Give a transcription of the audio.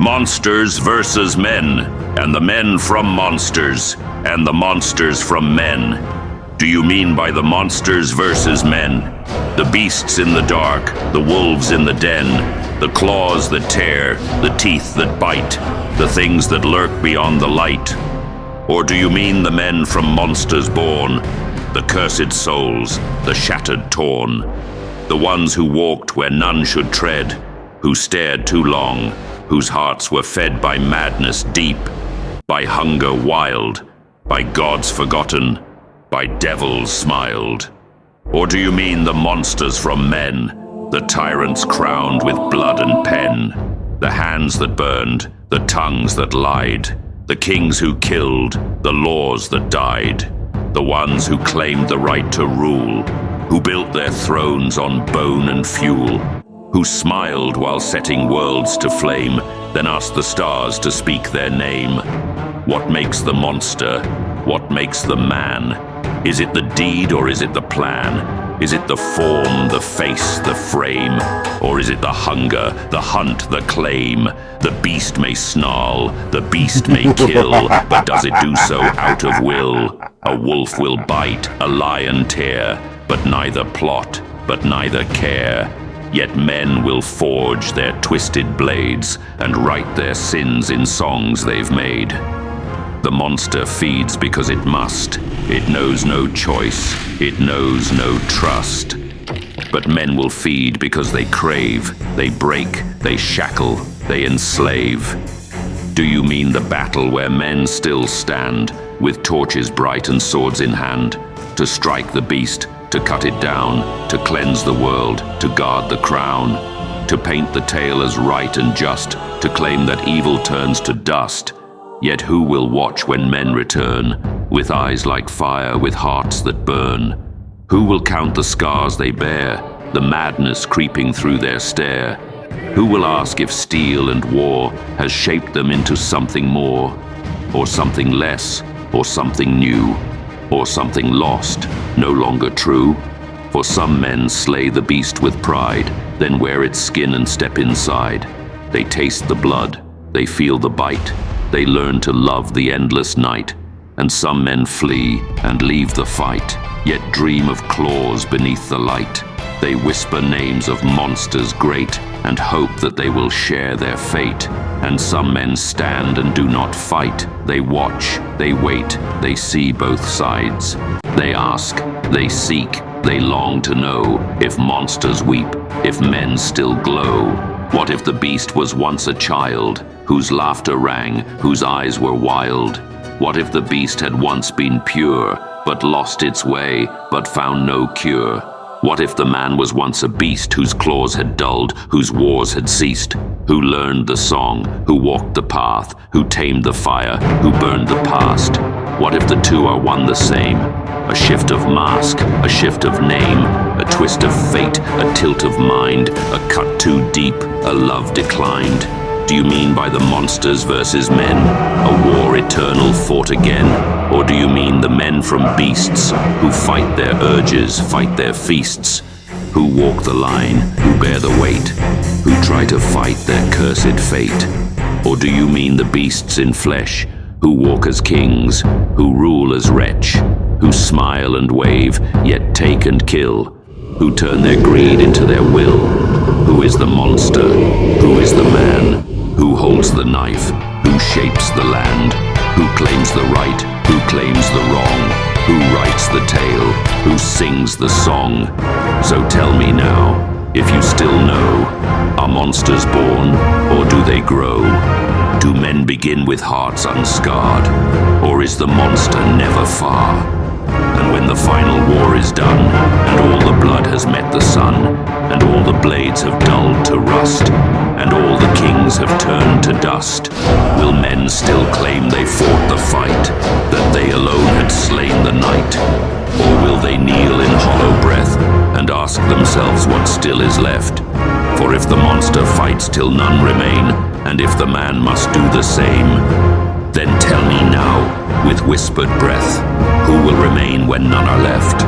Monsters versus men, and the men from monsters, and the monsters from men. Do you mean by the monsters versus men? The beasts in the dark, the wolves in the den, the claws that tear, the teeth that bite, the things that lurk beyond the light? Or do you mean the men from monsters born, the cursed souls, the shattered torn, the ones who walked where none should tread, who stared too long, whose hearts were fed by madness deep, by hunger wild, by gods forgotten, by devils smiled? Or do you mean the monsters from men, the tyrants crowned with blood and pen, the hands that burned, the tongues that lied, the kings who killed, the laws that died, the ones who claimed the right to rule, who built their thrones on bone and fuel, who smiled while setting worlds to flame, then asked the stars to speak their name? What makes the monster? What makes the man? Is it the deed or is it the plan? Is it the form, the face, the frame? Or is it the hunger, the hunt, the claim? The beast may snarl, the beast may kill, but does it do so out of will? A wolf will bite, a lion tear, but neither plot, but neither care. Yet men will forge their twisted blades and write their sins in songs they've made. The monster feeds because it must. It knows no choice. It knows no trust. But men will feed because they crave. They break. They shackle. They enslave. Do you mean the battle where men still stand, with torches bright and swords in hand, to strike the beast, to cut it down, to cleanse the world, to guard the crown, to paint the tale as right and just, to claim that evil turns to dust? Yet who will watch when men return, with eyes like fire, with hearts that burn? Who will count the scars they bear, the madness creeping through their stare? Who will ask if steel and war has shaped them into something more, or something less, or something new, or something lost, no longer true? For some men slay the beast with pride, then wear its skin and step inside. They taste the blood, they feel the bite, they learn to love the endless night. And some men flee and leave the fight, yet dream of claws beneath the light. They whisper names of monsters great, and hope that they will share their fate. And some men stand and do not fight. They watch, they wait, they see both sides. They ask, they seek, they long to know if monsters weep, if men still glow. What if the beast was once a child, whose laughter rang, whose eyes were wild? What if the beast had once been pure, but lost its way, but found no cure? What if the man was once a beast whose claws had dulled, whose wars had ceased, who learned the song, who walked the path, who tamed the fire, who burned the past? What if the two are one the same? A shift of mask, a shift of name, a twist of fate, a tilt of mind, a cut too deep, a love declined. Do you mean by the monsters versus men, a war eternal fought again? Or do you mean the men from beasts, who fight their urges, fight their feasts, who walk the line, who bear the weight, who try to fight their cursed fate? Or do you mean the beasts in flesh, who walk as kings, who rule as wretch, who smile and wave, yet take and kill, who turn their greed into their will? Who is the monster? Who is the man? Who holds the knife? Who shapes the land? Who claims the right? Who claims the wrong? Who writes the tale? Who sings the song? So tell me now, if you still know, are monsters born, or do they grow? Do men begin with hearts unscarred, or is the monster never far? And when the final war is done, and all the blood has met the sun, and all the blades have dulled to rust, and all the kings have turned to dust, will men still claim they fought the fight, that they alone had slain the night? Or will they kneel in hollow breath, and ask themselves what still is left? For if the monster fights till none remain, and if the man must do the same, then tell me now, with whispered breath, who will remain when none are left?